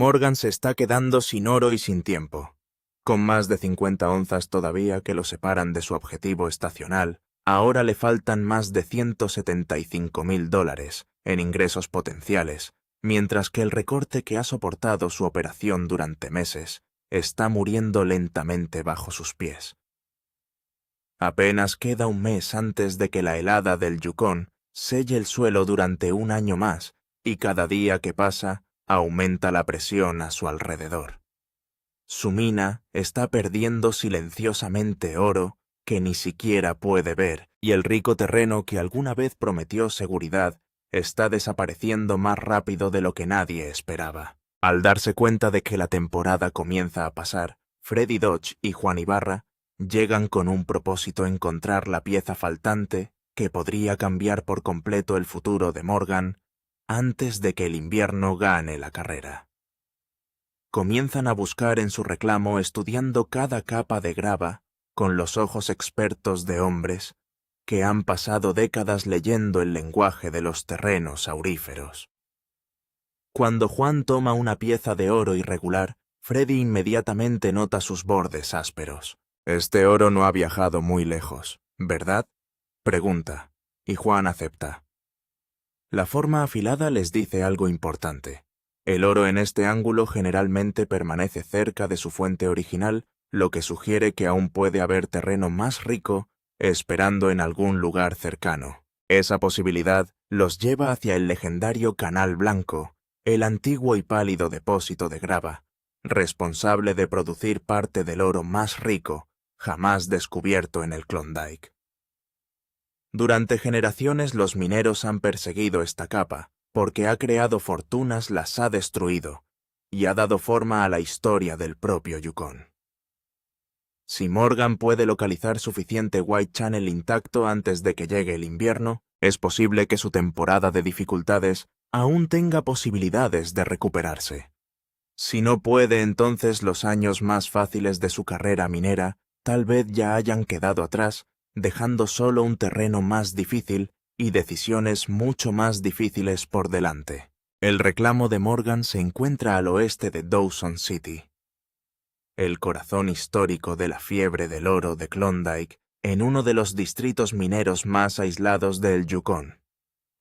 Morgan se está quedando sin oro y sin tiempo. Con más de 50 onzas todavía que lo separan de su objetivo estacional, ahora le faltan más de $175.000 en ingresos potenciales, mientras que el recorte que ha soportado su operación durante meses está muriendo lentamente bajo sus pies. Apenas queda un mes antes de que la helada del Yukón selle el suelo durante un año más, y cada día que pasa aumenta la presión a su alrededor. Su mina está perdiendo silenciosamente oro que ni siquiera puede ver, y el rico terreno que alguna vez prometió seguridad está desapareciendo más rápido de lo que nadie esperaba. Al darse cuenta de que la temporada comienza a pasar, Freddy Dodge y Juan Ibarra llegan con un propósito: encontrar la pieza faltante que podría cambiar por completo el futuro de Morgan antes de que el invierno gane la carrera. Comienzan a buscar en su reclamo estudiando cada capa de grava con los ojos expertos de hombres que han pasado décadas leyendo el lenguaje de los terrenos auríferos. Cuando Juan toma una pieza de oro irregular, Freddy inmediatamente nota sus bordes ásperos. «Este oro no ha viajado muy lejos, ¿verdad?», pregunta, y Juan acepta. La forma afilada les dice algo importante. El oro en este ángulo generalmente permanece cerca de su fuente original, lo que sugiere que aún puede haber terreno más rico esperando en algún lugar cercano. Esa posibilidad los lleva hacia el legendario Canal Blanco, el antiguo y pálido depósito de grava, responsable de producir parte del oro más rico jamás descubierto en el Klondike. Durante generaciones los mineros han perseguido esta capa, porque ha creado fortunas, las ha destruido, y ha dado forma a la historia del propio Yukón. Si Morgan puede localizar suficiente White Channel intacto antes de que llegue el invierno, es posible que su temporada de dificultades aún tenga posibilidades de recuperarse. Si no puede, entonces los años más fáciles de su carrera minera tal vez ya hayan quedado atrás, dejando solo un terreno más difícil y decisiones mucho más difíciles por delante. El reclamo de Morgan se encuentra al oeste de Dawson City, el corazón histórico de la fiebre del oro de Klondike, en uno de los distritos mineros más aislados del Yukón.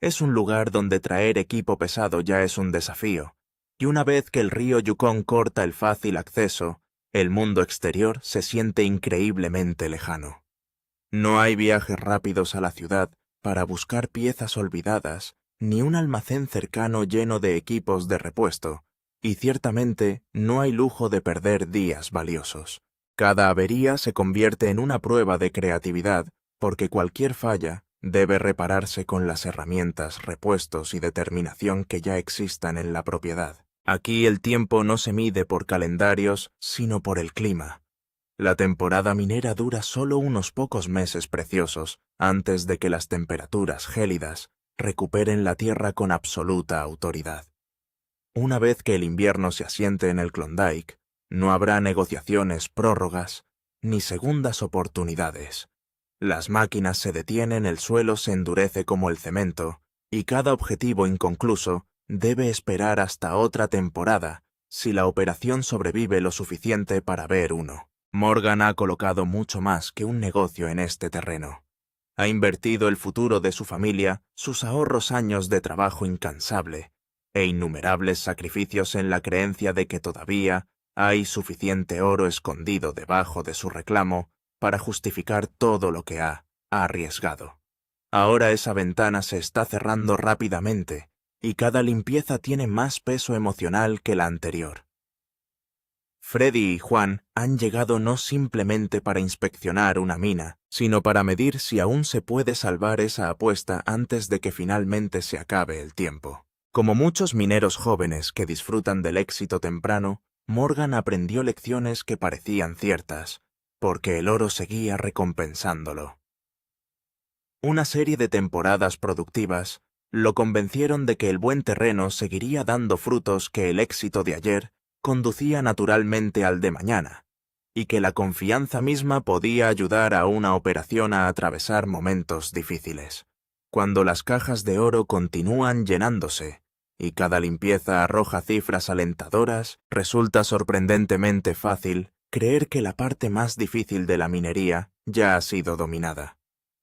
Es un lugar donde traer equipo pesado ya es un desafío, y una vez que el río Yukón corta el fácil acceso, el mundo exterior se siente increíblemente lejano. No hay viajes rápidos a la ciudad para buscar piezas olvidadas, ni un almacén cercano lleno de equipos de repuesto, y ciertamente no hay lujo de perder días valiosos. Cada avería se convierte en una prueba de creatividad, porque cualquier falla debe repararse con las herramientas, repuestos y determinación que ya existan en la propiedad. Aquí el tiempo no se mide por calendarios, sino por el clima. La temporada minera dura solo unos pocos meses preciosos antes de que las temperaturas gélidas recuperen la tierra con absoluta autoridad. Una vez que el invierno se asiente en el Klondike, no habrá negociaciones, prórrogas, ni segundas oportunidades. Las máquinas se detienen, el suelo se endurece como el cemento, y cada objetivo inconcluso debe esperar hasta otra temporada si la operación sobrevive lo suficiente para ver uno. Morgan ha colocado mucho más que un negocio en este terreno. Ha invertido el futuro de su familia, sus ahorros, años de trabajo incansable e innumerables sacrificios en la creencia de que todavía hay suficiente oro escondido debajo de su reclamo para justificar todo lo que ha arriesgado. Ahora esa ventana se está cerrando rápidamente y cada limpieza tiene más peso emocional que la anterior. Freddy y Juan han llegado no simplemente para inspeccionar una mina, sino para medir si aún se puede salvar esa apuesta antes de que finalmente se acabe el tiempo. Como muchos mineros jóvenes que disfrutan del éxito temprano, Morgan aprendió lecciones que parecían ciertas, porque el oro seguía recompensándolo. Una serie de temporadas productivas lo convencieron de que el buen terreno seguiría dando frutos, que el éxito de ayer conducía naturalmente al de mañana, y que la confianza misma podía ayudar a una operación a atravesar momentos difíciles. Cuando las cajas de oro continúan llenándose y cada limpieza arroja cifras alentadoras, resulta sorprendentemente fácil creer que la parte más difícil de la minería ya ha sido dominada.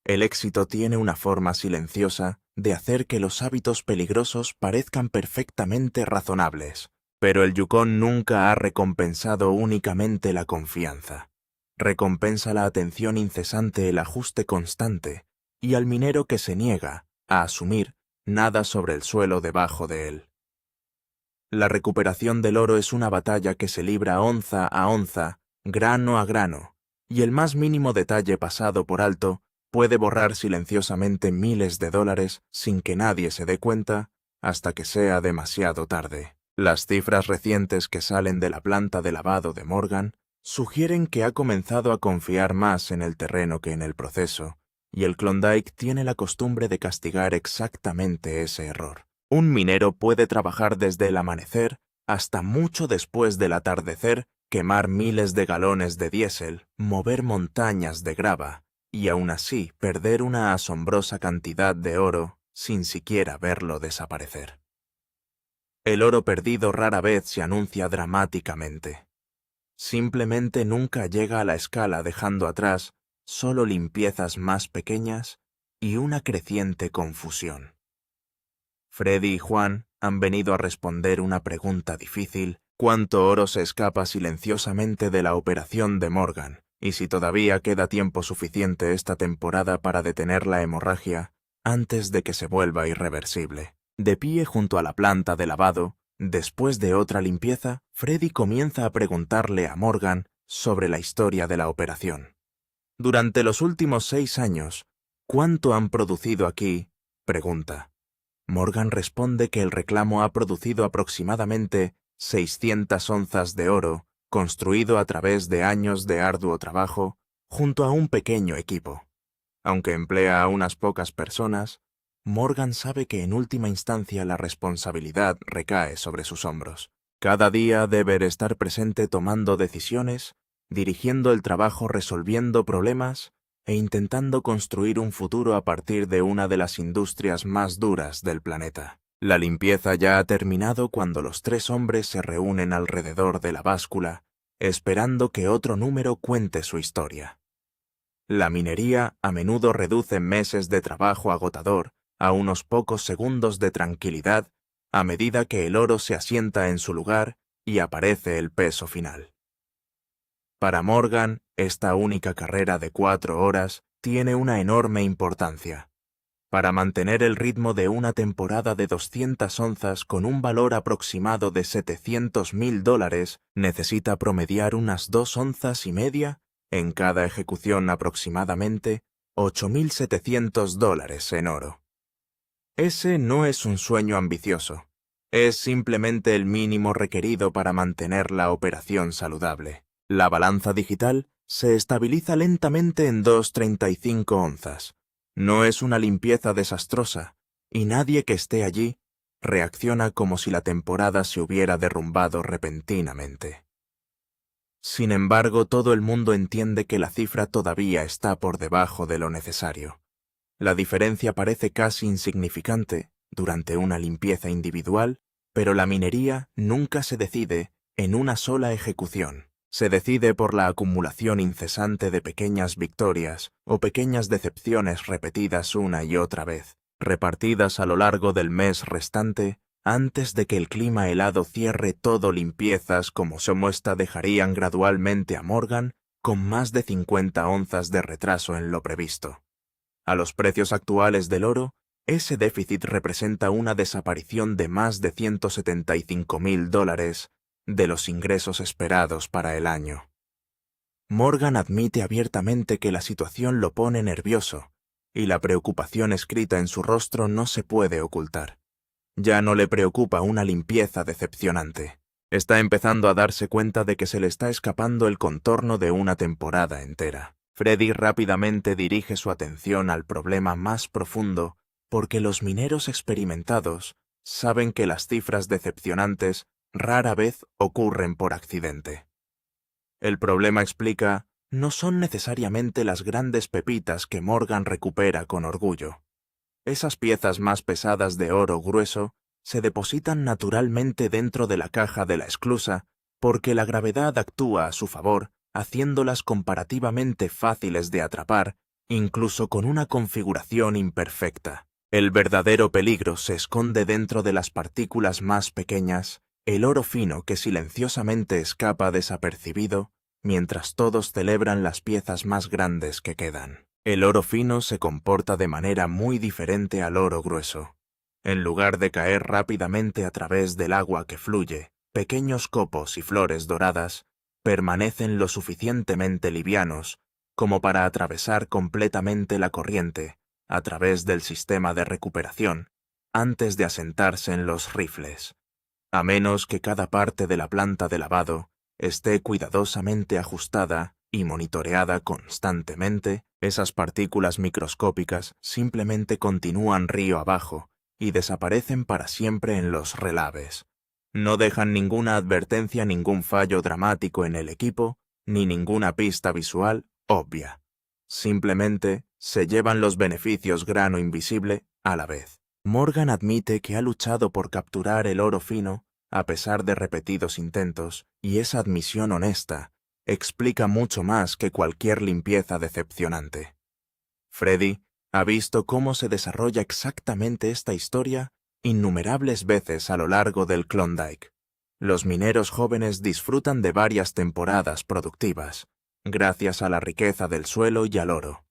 El éxito tiene una forma silenciosa de hacer que los hábitos peligrosos parezcan perfectamente razonables, pero el Yukón nunca ha recompensado únicamente la confianza. Recompensa la atención incesante, el ajuste constante, y al minero que se niega a asumir nada sobre el suelo debajo de él. La recuperación del oro es una batalla que se libra onza a onza, grano a grano, y el más mínimo detalle pasado por alto puede borrar silenciosamente miles de dólares sin que nadie se dé cuenta hasta que sea demasiado tarde. Las cifras recientes que salen de la planta de lavado de Morgan sugieren que ha comenzado a confiar más en el terreno que en el proceso, y el Klondike tiene la costumbre de castigar exactamente ese error. Un minero puede trabajar desde el amanecer hasta mucho después del atardecer, quemar miles de galones de diésel, mover montañas de grava, y aún así perder una asombrosa cantidad de oro sin siquiera verlo desaparecer. El oro perdido rara vez se anuncia dramáticamente. Simplemente nunca llega a la escala, dejando atrás solo limpiezas más pequeñas y una creciente confusión. Freddy y Juan han venido a responder una pregunta difícil: ¿cuánto oro se escapa silenciosamente de la operación de Morgan? Y si todavía queda tiempo suficiente esta temporada para detener la hemorragia antes de que se vuelva irreversible. De pie junto a la planta de lavado, después de otra limpieza, Freddy comienza a preguntarle a Morgan sobre la historia de la operación. Durante los últimos 6 años, ¿cuánto han producido aquí?, pregunta. Morgan responde que el reclamo ha producido aproximadamente 600 onzas de oro, construido a través de años de arduo trabajo, junto a un pequeño equipo. Aunque emplea a unas pocas personas, Morgan sabe que en última instancia la responsabilidad recae sobre sus hombros. Cada día debe estar presente tomando decisiones, dirigiendo el trabajo, resolviendo problemas e intentando construir un futuro a partir de una de las industrias más duras del planeta. La limpieza ya ha terminado cuando los 3 hombres se reúnen alrededor de la báscula, esperando que otro número cuente su historia. La minería a menudo reduce meses de trabajo agotador a unos pocos segundos de tranquilidad a medida que el oro se asienta en su lugar y aparece el peso final. Para Morgan, esta única carrera de 4 horas tiene una enorme importancia. Para mantener el ritmo de una temporada de 200 onzas con un valor aproximado de $700,000, necesita promediar unas 2,5 onzas en cada ejecución, aproximadamente $8,700 en oro. Ese no es un sueño ambicioso, es simplemente el mínimo requerido para mantener la operación saludable. La balanza digital se estabiliza lentamente en 2,35 onzas. No es una limpieza desastrosa, y nadie que esté allí reacciona como si la temporada se hubiera derrumbado repentinamente. Sin embargo, todo el mundo entiende que la cifra todavía está por debajo de lo necesario. La diferencia parece casi insignificante durante una limpieza individual, pero la minería nunca se decide en una sola ejecución. Se decide por la acumulación incesante de pequeñas victorias o pequeñas decepciones repetidas una y otra vez, repartidas a lo largo del mes restante, antes de que el clima helado cierre todo. Limpiezas como esta dejarían gradualmente a Morgan con más de 50 onzas de retraso en lo previsto. A los precios actuales del oro, ese déficit representa una desaparición de más de $175,000 de los ingresos esperados para el año. Morgan admite abiertamente que la situación lo pone nervioso, y la preocupación escrita en su rostro no se puede ocultar. Ya no le preocupa una limpieza decepcionante. Está empezando a darse cuenta de que se le está escapando el contorno de una temporada entera. Freddy rápidamente dirige su atención al problema más profundo, porque los mineros experimentados saben que las cifras decepcionantes rara vez ocurren por accidente. El problema, explica, no son necesariamente las grandes pepitas que Morgan recupera con orgullo. Esas piezas más pesadas de oro grueso se depositan naturalmente dentro de la caja de la esclusa porque la gravedad actúa a su favor, haciéndolas comparativamente fáciles de atrapar, incluso con una configuración imperfecta. El verdadero peligro se esconde dentro de las partículas más pequeñas, el oro fino que silenciosamente escapa desapercibido, mientras todos celebran las piezas más grandes que quedan. El oro fino se comporta de manera muy diferente al oro grueso. En lugar de caer rápidamente a través del agua que fluye, pequeños copos y flores doradas permanecen lo suficientemente livianos como para atravesar completamente la corriente a través del sistema de recuperación antes de asentarse en los rifles. A menos que cada parte de la planta de lavado esté cuidadosamente ajustada y monitoreada constantemente, esas partículas microscópicas simplemente continúan río abajo y desaparecen para siempre en los relaves. No dejan ninguna advertencia, ningún fallo dramático en el equipo, ni ninguna pista visual obvia. Simplemente se llevan los beneficios grano invisible a la vez. Morgan admite que ha luchado por capturar el oro fino a pesar de repetidos intentos, y esa admisión honesta explica mucho más que cualquier limpieza decepcionante. Freddy ha visto cómo se desarrolla exactamente esta historia innumerables veces a lo largo del Klondike. Los mineros jóvenes disfrutan de varias temporadas productivas, gracias a la riqueza del suelo y al oro.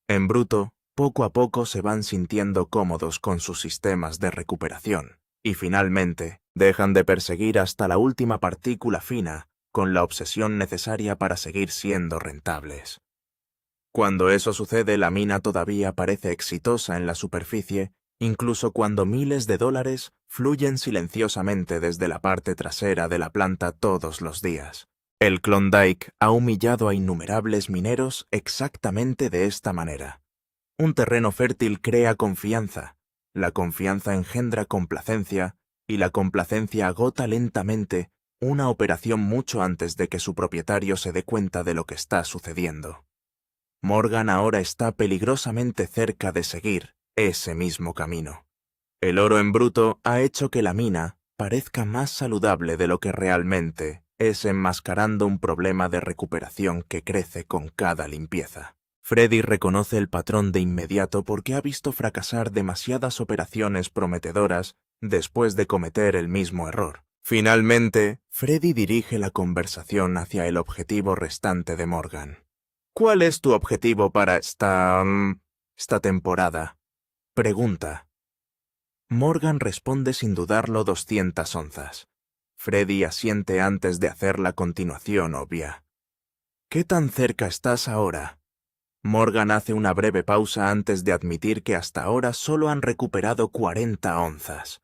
En bruto, poco a poco se van sintiendo cómodos con sus sistemas de recuperación, y finalmente dejan de perseguir hasta la última partícula fina con la obsesión necesaria para seguir siendo rentables. Cuando eso sucede, la mina todavía parece exitosa en la superficie, incluso cuando miles de dólares fluyen silenciosamente desde la parte trasera de la planta todos los días. El Klondike ha humillado a innumerables mineros exactamente de esta manera. Un terreno fértil crea confianza, la confianza engendra complacencia, y la complacencia agota lentamente una operación mucho antes de que su propietario se dé cuenta de lo que está sucediendo. Morgan ahora está peligrosamente cerca de seguir ese mismo camino. El oro en bruto ha hecho que la mina parezca más saludable de lo que realmente es, enmascarando un problema de recuperación que crece con cada limpieza. Freddy reconoce el patrón de inmediato porque ha visto fracasar demasiadas operaciones prometedoras después de cometer el mismo error. Finalmente, Freddy dirige la conversación hacia el objetivo restante de Morgan. ¿Cuál es tu objetivo para esta temporada? Pregunta. Morgan responde sin dudarlo 200 onzas. Freddy asiente antes de hacer la continuación obvia. ¿Qué tan cerca estás ahora? Morgan hace una breve pausa antes de admitir que hasta ahora solo han recuperado 40 onzas.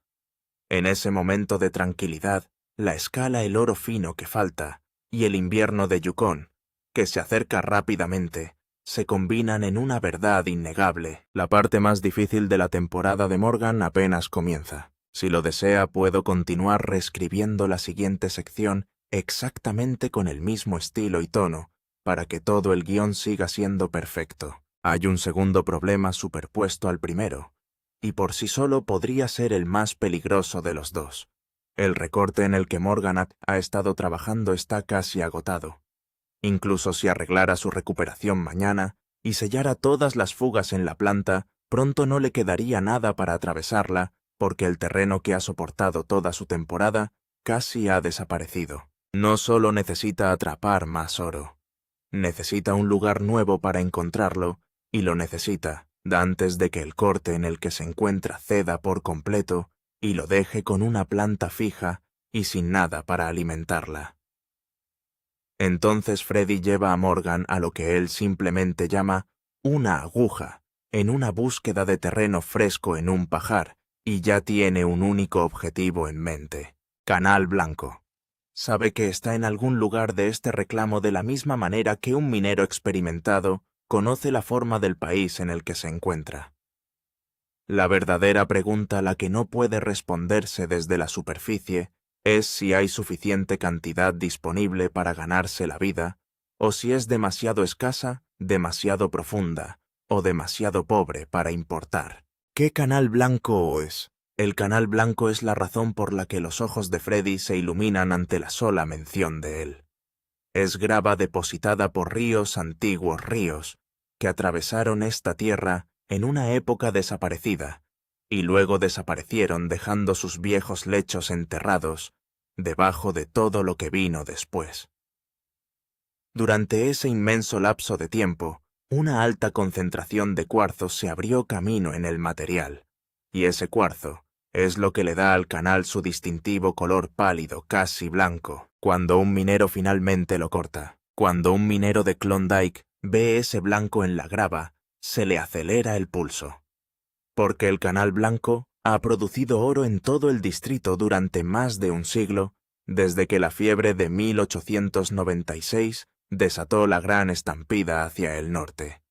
En ese momento de tranquilidad, la escala, el oro fino que falta y el invierno de Yukon, que se acerca rápidamente, se combinan en una verdad innegable. La parte más difícil de la temporada de Morgan apenas comienza. Si lo desea, puedo continuar reescribiendo la siguiente sección exactamente con el mismo estilo y tono, para que todo el guión siga siendo perfecto. Hay un segundo problema superpuesto al primero, y por sí solo podría ser el más peligroso de los dos. El recorte en el que Morgan ha estado trabajando está casi agotado. Incluso si arreglara su recuperación mañana y sellara todas las fugas en la planta, pronto no le quedaría nada para atravesarla, porque el terreno que ha soportado toda su temporada casi ha desaparecido. No solo necesita atrapar más oro, necesita un lugar nuevo para encontrarlo, y lo necesita antes de que el corte en el que se encuentra ceda por completo y lo deje con una planta fija y sin nada para alimentarla. Entonces Freddy lleva a Morgan a lo que él simplemente llama una aguja, en una búsqueda de terreno fresco en un pajar, y ya tiene un único objetivo en mente: Canal Blanco. Sabe que está en algún lugar de este reclamo de la misma manera que un minero experimentado conoce la forma del país en el que se encuentra. La verdadera pregunta, a la que no puede responderse desde la superficie, es si hay suficiente cantidad disponible para ganarse la vida, o si es demasiado escasa, demasiado profunda o demasiado pobre para importar. ¿Qué canal blanco es? El canal blanco es la razón por la que los ojos de Freddy se iluminan ante la sola mención de él. Es grava depositada por antiguos ríos, que atravesaron esta tierra en una época desaparecida, y luego desaparecieron dejando sus viejos lechos enterrados debajo de todo lo que vino después. Durante ese inmenso lapso de tiempo, una alta concentración de cuarzo se abrió camino en el material, y ese cuarzo es lo que le da al canal su distintivo color pálido, casi blanco, cuando un minero finalmente lo corta. Cuando un minero de Klondike ve ese blanco en la grava, se le acelera el pulso. Porque el canal blanco ha producido oro en todo el distrito durante más de un siglo, desde que la fiebre de 1896 desató la gran estampida hacia el norte.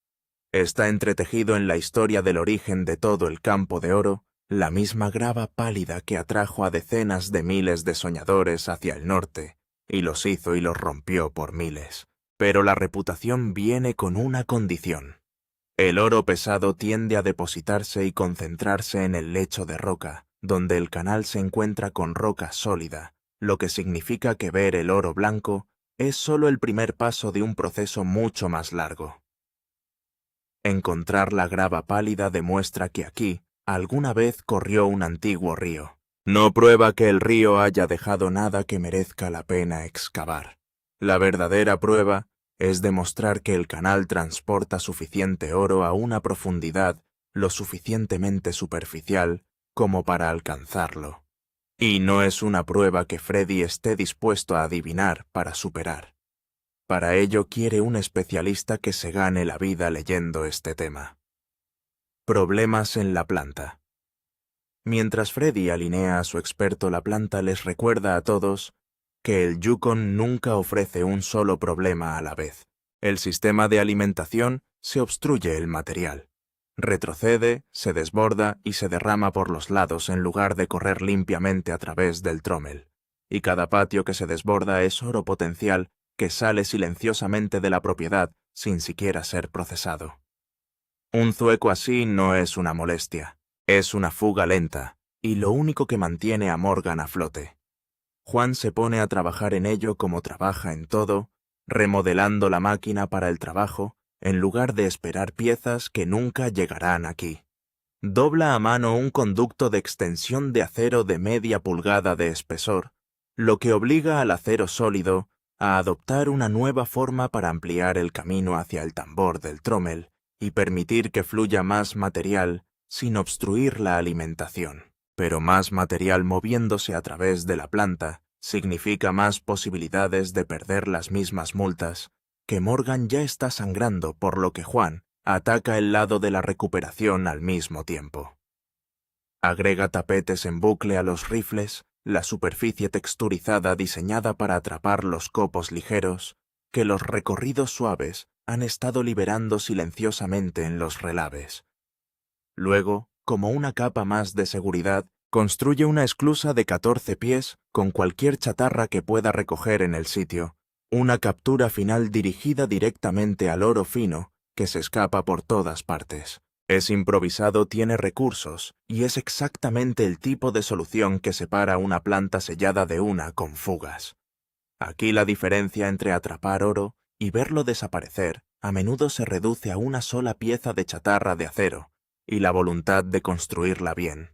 Está entretejido en la historia del origen de todo el campo de oro, la misma grava pálida que atrajo a decenas de miles de soñadores hacia el norte, y los hizo y los rompió por miles. Pero la reputación viene con una condición. El oro pesado tiende a depositarse y concentrarse en el lecho de roca, donde el canal se encuentra con roca sólida, lo que significa que ver el oro blanco es solo el primer paso de un proceso mucho más largo. Encontrar la grava pálida demuestra que aquí alguna vez corrió un antiguo río. No prueba que el río haya dejado nada que merezca la pena excavar. La verdadera prueba es demostrar que el canal transporta suficiente oro a una profundidad lo suficientemente superficial como para alcanzarlo. Y no es una prueba que Freddy esté dispuesto a adivinar para superar. Para ello quiere un especialista que se gane la vida leyendo este tema. Problemas en la planta. Mientras Freddy alinea a su experto, la planta les recuerda a todos que el Yukon nunca ofrece un solo problema a la vez. El sistema de alimentación se obstruye el material. Retrocede, se desborda y se derrama por los lados en lugar de correr limpiamente a través del trommel. Y cada patio que se desborda es oro potencial que sale silenciosamente de la propiedad sin siquiera ser procesado. Un zueco así no es una molestia, es una fuga lenta, y lo único que mantiene a Morgan a flote. Juan se pone a trabajar en ello como trabaja en todo, remodelando la máquina para el trabajo, en lugar de esperar piezas que nunca llegarán aquí. Dobla a mano un conducto de extensión de acero de media pulgada de espesor, lo que obliga al acero sólido a adoptar una nueva forma para ampliar el camino hacia el tambor del trommel y permitir que fluya más material sin obstruir la alimentación. Pero más material moviéndose a través de la planta significa más posibilidades de perder las mismas multas, que Morgan ya está sangrando, por lo que Juan ataca el lado de la recuperación al mismo tiempo. Agrega tapetes en bucle a los rifles, la superficie texturizada diseñada para atrapar los copos ligeros, que los recorridos suaves han estado liberando silenciosamente en los relaves. Luego, como una capa más de seguridad, construye una esclusa de 14 pies con cualquier chatarra que pueda recoger en el sitio, una captura final dirigida directamente al oro fino que se escapa por todas partes. Es improvisado, tiene recursos, y es exactamente el tipo de solución que separa una planta sellada de una con fugas. Aquí la diferencia entre atrapar oro y verlo desaparecer a menudo se reduce a una sola pieza de chatarra de acero y la voluntad de construirla bien.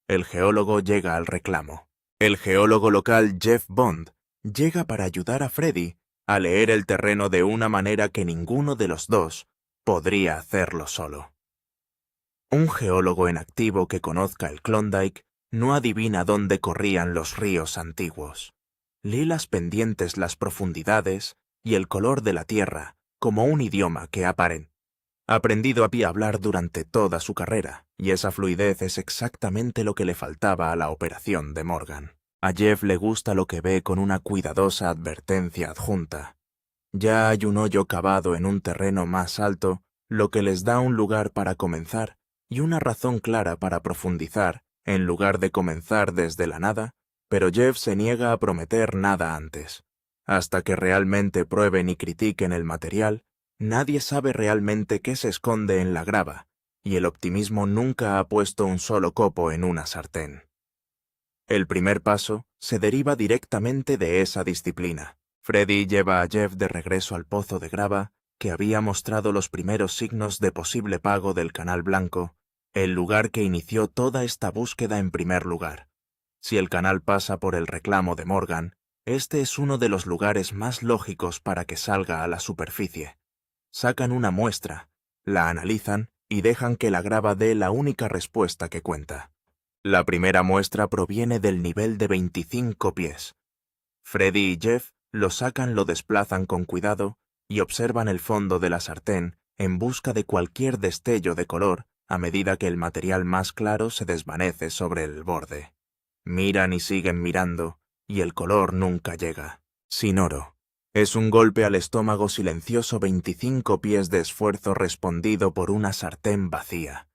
El geólogo llega al reclamo. El geólogo local Jeff Bond llega para ayudar a Freddy a leer el terreno de una manera que ninguno de los dos podría hacerlo solo. Un geólogo en activo que conozca el Klondike no adivina dónde corrían los ríos antiguos. Lee las pendientes, las profundidades y el color de la tierra como un idioma que ha aprendido a hablar durante toda su carrera, y esa fluidez es exactamente lo que le faltaba a la operación de Morgan. A Jeff le gusta lo que ve con una cuidadosa advertencia adjunta. Ya hay un hoyo cavado en un terreno más alto, lo que les da un lugar para comenzar y una razón clara para profundizar, en lugar de comenzar desde la nada, pero Jeff se niega a prometer nada antes. Hasta que realmente prueben y critiquen el material, nadie sabe realmente qué se esconde en la grava, y el optimismo nunca ha puesto un solo copo en una sartén. El primer paso se deriva directamente de esa disciplina. Freddy lleva a Jeff de regreso al pozo de grava que había mostrado los primeros signos de posible pago del Canal Blanco, el lugar que inició toda esta búsqueda en primer lugar. Si el canal pasa por el reclamo de Morgan, este es uno de los lugares más lógicos para que salga a la superficie. Sacan una muestra, la analizan y dejan que la grava dé la única respuesta que cuenta. La primera muestra proviene del nivel de 25 pies. Freddy y Jeff lo sacan, lo desplazan con cuidado y observan el fondo de la sartén en busca de cualquier destello de color a medida que el material más claro se desvanece sobre el borde. Miran y siguen mirando, y el color nunca llega. Sin oro. Es un golpe al estómago silencioso, 25 pies de esfuerzo respondido por una sartén vacía.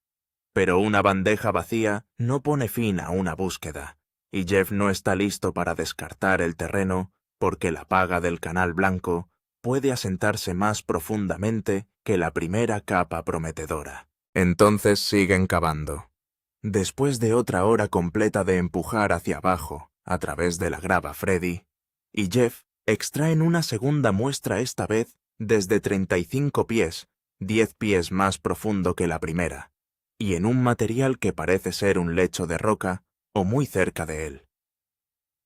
Pero una bandeja vacía no pone fin a una búsqueda, y Jeff no está listo para descartar el terreno porque la paga del Canal Blanco puede asentarse más profundamente que la primera capa prometedora. Entonces siguen cavando. Después de otra hora completa de empujar hacia abajo, a través de la grava, Freddy y Jeff extraen una segunda muestra, esta vez desde 35 pies, 10 pies más profundo que la primera, y en un material que parece ser un lecho de roca o muy cerca de él.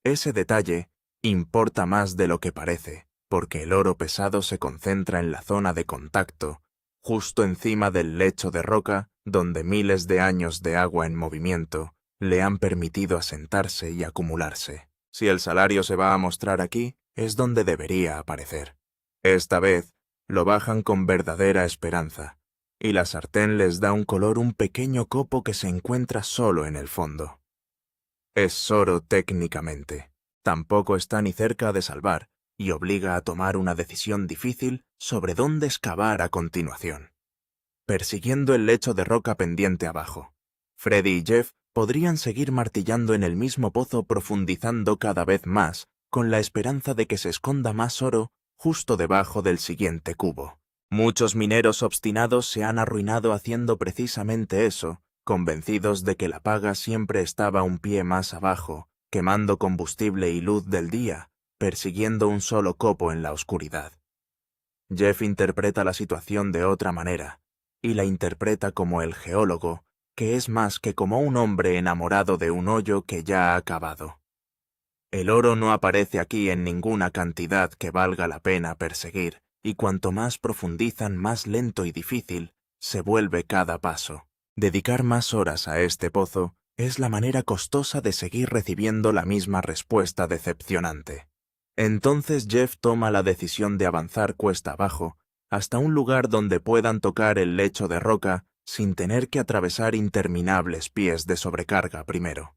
Ese detalle importa más de lo que parece, porque el oro pesado se concentra en la zona de contacto, justo encima del lecho de roca donde miles de años de agua en movimiento le han permitido asentarse y acumularse. Si el salario se va a mostrar aquí, es donde debería aparecer. Esta vez lo bajan con verdadera esperanza, y la sartén les da un color, un pequeño copo que se encuentra solo en el fondo. Es oro técnicamente. Tampoco está ni cerca de salvar, y obliga a tomar una decisión difícil sobre dónde excavar a continuación. Persiguiendo el lecho de roca pendiente abajo, Freddy y Jeff podrían seguir martillando en el mismo pozo, profundizando cada vez más, con la esperanza de que se esconda más oro justo debajo del siguiente cubo. Muchos mineros obstinados se han arruinado haciendo precisamente eso, convencidos de que la paga siempre estaba un pie más abajo, quemando combustible y luz del día, persiguiendo un solo copo en la oscuridad. Jeff interpreta la situación de otra manera, y la interpreta como el geólogo, que es más que como un hombre enamorado de un hoyo que ya ha cavado. El oro no aparece aquí en ninguna cantidad que valga la pena perseguir, y cuanto más profundizan, más lento y difícil se vuelve cada paso. Dedicar más horas a este pozo es la manera costosa de seguir recibiendo la misma respuesta decepcionante. Entonces Jeff toma la decisión de avanzar cuesta abajo hasta un lugar donde puedan tocar el lecho de roca sin tener que atravesar interminables pies de sobrecarga primero.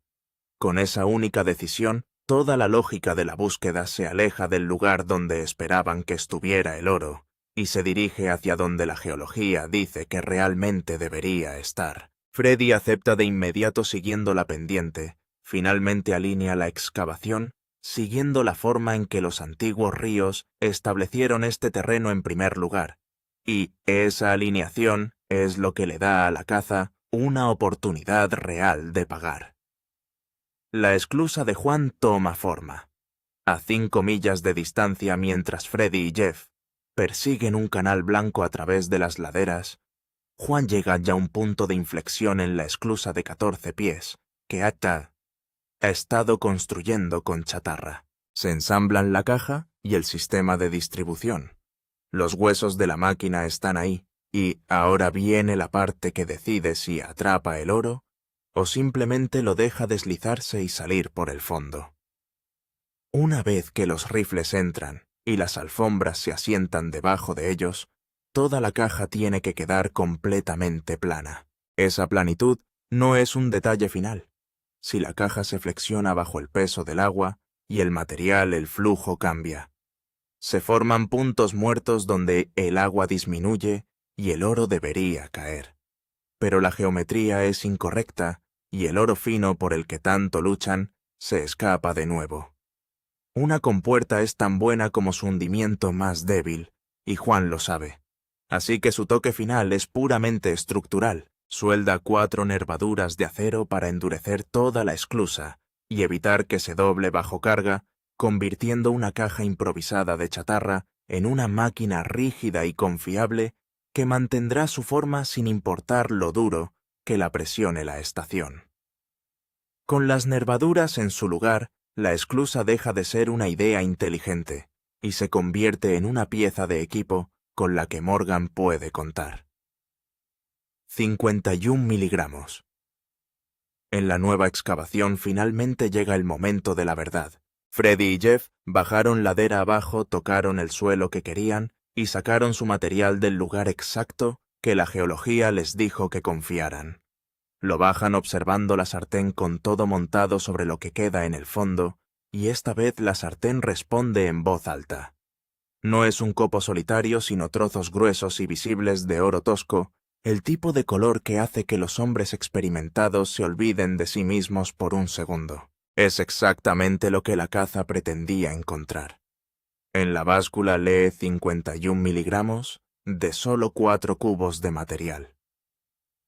Con esa única decisión, toda la lógica de la búsqueda se aleja del lugar donde esperaban que estuviera el oro y se dirige hacia donde la geología dice que realmente debería estar. Freddy acepta de inmediato siguiendo la pendiente, finalmente alinea la excavación, siguiendo la forma en que los antiguos ríos establecieron este terreno en primer lugar, y esa alineación es lo que le da a la caza una oportunidad real de pagar. La esclusa de Juan toma forma. A 5 millas de distancia, mientras Freddy y Jeff persiguen un canal blanco a través de las laderas, Juan llega ya a un punto de inflexión en la esclusa de 14 pies que Atta ha estado construyendo con chatarra. Se ensamblan la caja y el sistema de distribución. Los huesos de la máquina están ahí, y ahora viene la parte que decide si atrapa el oro o simplemente lo deja deslizarse y salir por el fondo. Una vez que los rifles entran y las alfombras se asientan debajo de ellos, toda la caja tiene que quedar completamente plana. Esa planitud no es un detalle final. Si la caja se flexiona bajo el peso del agua y el material, el flujo cambia. Se forman puntos muertos donde el agua disminuye y el oro debería caer. Pero la geometría es incorrecta y el oro fino por el que tanto luchan se escapa de nuevo. Una compuerta es tan buena como su hundimiento más débil, y Juan lo sabe. Así que su toque final es puramente estructural, Suelda 4 nervaduras de acero para endurecer toda la esclusa y evitar que se doble bajo carga, convirtiendo una caja improvisada de chatarra en una máquina rígida y confiable que mantendrá su forma sin importar lo duro que la presione la estación. Con las nervaduras en su lugar, la esclusa deja de ser una idea inteligente y se convierte en una pieza de equipo con la que Morgan puede contar. 51 miligramos. En la nueva excavación finalmente llega el momento de la verdad. Freddy y Jeff bajaron ladera abajo, tocaron el suelo que querían y sacaron su material del lugar exacto que la geología les dijo que confiaran. Lo bajan observando la sartén con todo montado sobre lo que queda en el fondo, y esta vez la sartén responde en voz alta. No es un copo solitario, sino trozos gruesos y visibles de oro tosco, el tipo de color que hace que los hombres experimentados se olviden de sí mismos por un segundo. Es exactamente lo que la caza pretendía encontrar. En la báscula lee 51 miligramos de solo 4 cubos de material.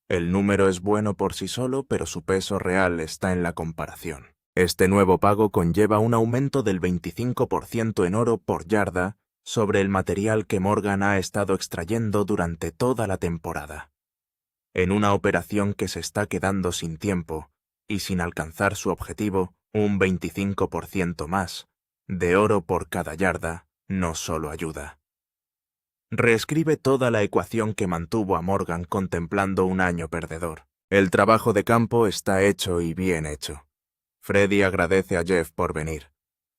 El número es bueno por sí solo, pero su peso real está en la comparación. Este nuevo pago conlleva un aumento del 25% en oro por yarda sobre el material que Morgan ha estado extrayendo durante toda la temporada. En una operación que se está quedando sin tiempo y sin alcanzar su objetivo, un 25% más de oro por cada yarda no solo ayuda. Reescribe toda la ecuación que mantuvo a Morgan contemplando un año perdedor. El trabajo de campo está hecho y bien hecho. Freddy agradece a Jeff por venir.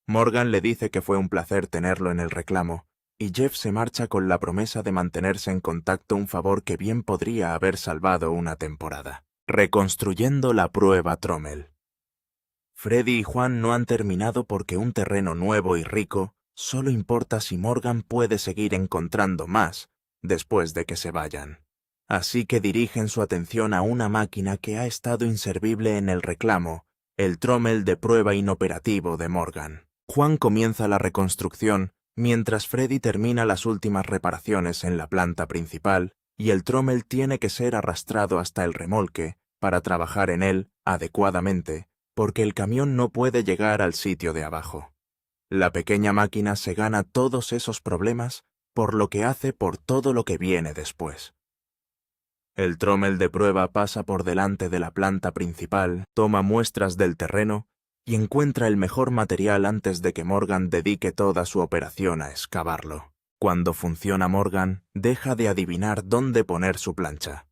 Morgan le dice que fue un placer tenerlo en el reclamo, y Jeff se marcha con la promesa de mantenerse en contacto, un favor que bien podría haber salvado una temporada. Reconstruyendo la prueba Trommel. Freddy y Juan no han terminado porque un terreno nuevo y rico solo importa si Morgan puede seguir encontrando más después de que se vayan. Así que dirigen su atención a una máquina que ha estado inservible en el reclamo, el Trommel de prueba inoperativo de Morgan. Juan comienza la reconstrucción mientras Freddy termina las últimas reparaciones en la planta principal y el Trommel tiene que ser arrastrado hasta el remolque para trabajar en él adecuadamente, porque el camión no puede llegar al sitio de abajo. La pequeña máquina se gana todos esos problemas por lo que hace por todo lo que viene después. El Trommel de prueba pasa por delante de la planta principal, toma muestras del terreno y encuentra el mejor material antes de que Morgan dedique toda su operación a excavarlo. Cuando funciona Morgan, deja de adivinar dónde poner su plancha.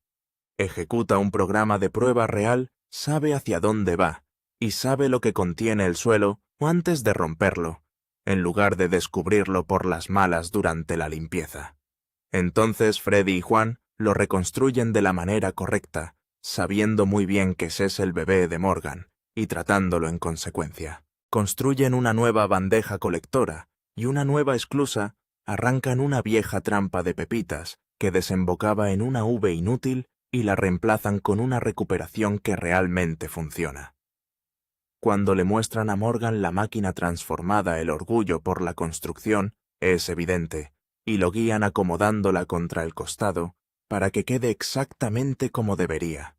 Ejecuta un programa de prueba real, sabe hacia dónde va y sabe lo que contiene el suelo antes de romperlo, en lugar de descubrirlo por las malas durante la limpieza. Entonces Freddy y Juan lo reconstruyen de la manera correcta, sabiendo muy bien que ese es el bebé de Morgan y tratándolo en consecuencia. Construyen una nueva bandeja colectora y una nueva esclusa, arrancan una vieja trampa de pepitas que desembocaba en una V inútil y la reemplazan con una recuperación que realmente funciona. Cuando le muestran a Morgan la máquina transformada, el orgullo por la construcción es evidente, y lo guían acomodándola contra el costado para que quede exactamente como debería.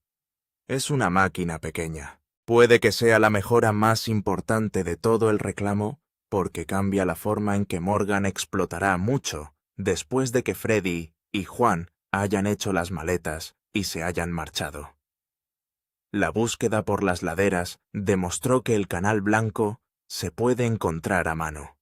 Es una máquina pequeña. Puede que sea la mejora más importante de todo el reclamo porque cambia la forma en que Morgan explotará mucho después de que Freddy y Juan hayan hecho las maletas y se hayan marchado. La búsqueda por las laderas demostró que el Canal Blanco se puede encontrar a mano.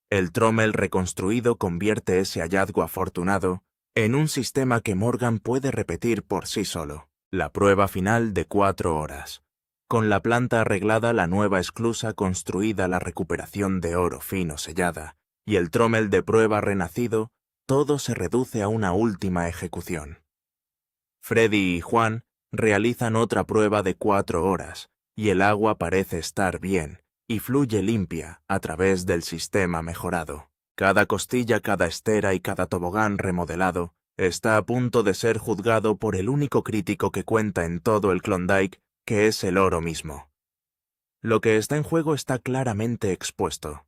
El Trommel reconstruido convierte ese hallazgo afortunado en un sistema que Morgan puede repetir por sí solo. La prueba final de 4 horas. Con la planta arreglada, la nueva esclusa construida, la recuperación de oro fino sellada y el Trommel de prueba renacido, todo se reduce a una última ejecución. Freddy y Juan realizan otra prueba de 4 horas y el agua parece estar bien y fluye limpia a través del sistema mejorado. Cada costilla, cada estera y cada tobogán remodelado está a punto de ser juzgado por el único crítico que cuenta en todo el Klondike, que es el oro mismo. Lo que está en juego está claramente expuesto.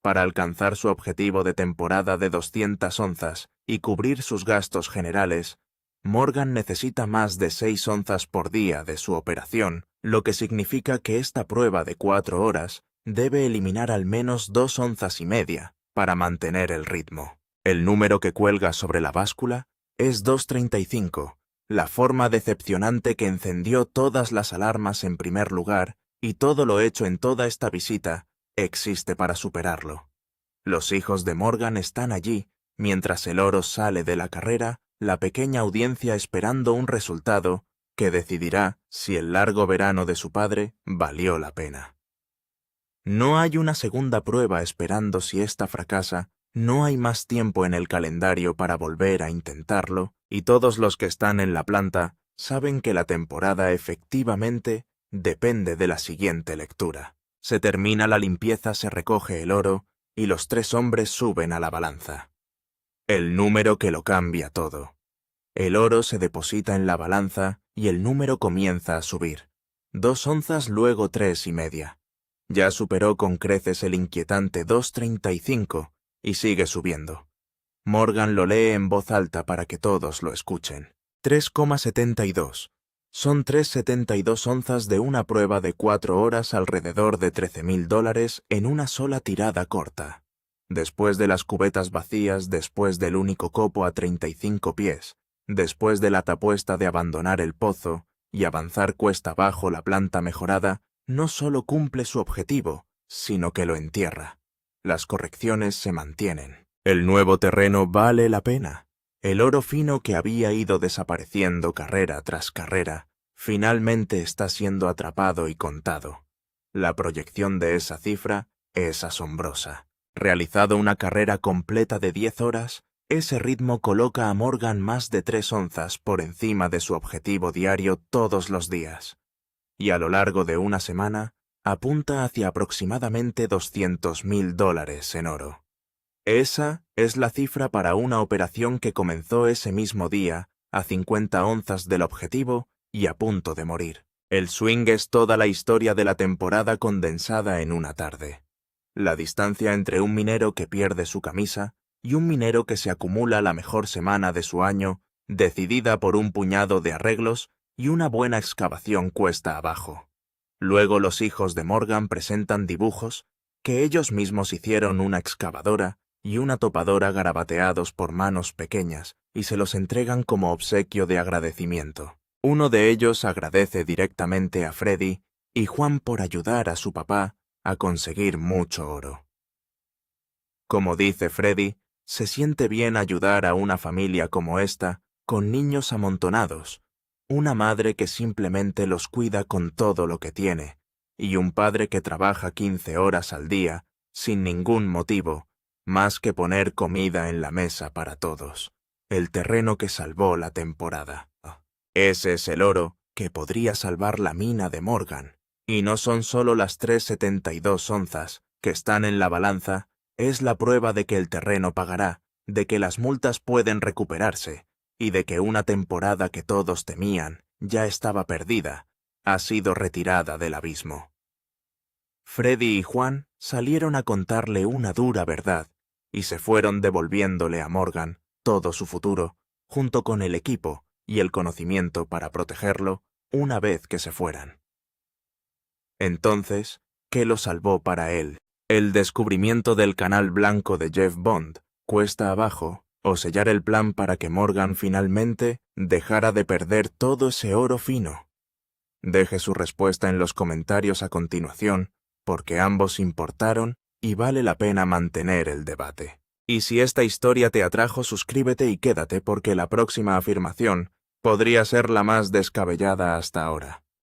Para alcanzar su objetivo de temporada de 200 onzas y cubrir sus gastos generales, Morgan necesita más de 6 onzas por día de su operación, lo que significa que esta prueba de 4 horas debe eliminar al menos 2 onzas y media para mantener el ritmo. El número que cuelga sobre la báscula es 235, la forma decepcionante que encendió todas las alarmas en primer lugar, y todo lo hecho en toda esta visita existe para superarlo. Los hijos de Morgan están allí, mientras el oro sale de la carrera, la pequeña audiencia esperando un resultado que decidirá si el largo verano de su padre valió la pena. No hay una segunda prueba esperando si esta fracasa, no hay más tiempo en el calendario para volver a intentarlo, y todos los que están en la planta saben que la temporada efectivamente depende de la siguiente lectura. Se termina la limpieza, se recoge el oro, y los 3 hombres suben a la balanza. El número que lo cambia todo. El oro se deposita en la balanza y el número comienza a subir. 2 onzas, luego 3 y media. Ya superó con creces el inquietante 235 y sigue subiendo. Morgan lo lee en voz alta para que todos lo escuchen. 3,72. Son 3,72 onzas de una prueba de 4 horas, alrededor de $13,000 en una sola tirada corta. Después de las cubetas vacías, después del único copo a 35 pies, después de la tapuesta de abandonar el pozo y avanzar cuesta abajo la planta mejorada, no solo cumple su objetivo, sino que lo entierra. Las correcciones se mantienen. El nuevo terreno vale la pena. El oro fino que había ido desapareciendo carrera tras carrera, finalmente está siendo atrapado y contado. La proyección de esa cifra es asombrosa. Realizado una carrera completa de 10 horas, ese ritmo coloca a Morgan más de 3 onzas por encima de su objetivo diario todos los días. Y a lo largo de una semana, apunta hacia aproximadamente $200,000 en oro. Esa es la cifra para una operación que comenzó ese mismo día, a 50 onzas del objetivo y a punto de morir. El swing es toda la historia de la temporada condensada en una tarde. La distancia entre un minero que pierde su camisa y un minero que se acumula la mejor semana de su año, decidida por un puñado de arreglos y una buena excavación cuesta abajo. Luego los hijos de Morgan presentan dibujos que ellos mismos hicieron, una excavadora y una topadora garabateados por manos pequeñas, y se los entregan como obsequio de agradecimiento. Uno de ellos agradece directamente a Freddy y Juan por ayudar a su papá a conseguir mucho oro. Como dice Freddy, se siente bien ayudar a una familia como esta, con niños amontonados, una madre que simplemente los cuida con todo lo que tiene, y un padre que trabaja 15 horas al día, sin ningún motivo, más que poner comida en la mesa para todos. El terreno que salvó la temporada. Ese es el oro que podría salvar la mina de Morgan. Y no son solo las 3,72 onzas que están en la balanza, es la prueba de que el terreno pagará, de que las multas pueden recuperarse, y de que una temporada que todos temían ya estaba perdida, ha sido retirada del abismo. Freddy y Juan salieron a contarle una dura verdad, y se fueron devolviéndole a Morgan todo su futuro, junto con el equipo y el conocimiento para protegerlo una vez que se fueran. Entonces, ¿qué lo salvó para él? El descubrimiento del canal blanco de Jeff Bond, cuesta abajo, o sellar el plan para que Morgan finalmente dejara de perder todo ese oro fino. Deje su respuesta en los comentarios a continuación, porque ambos importaron y vale la pena mantener el debate. Y si esta historia te atrajo, suscríbete y quédate, porque la próxima afirmación podría ser la más descabellada hasta ahora.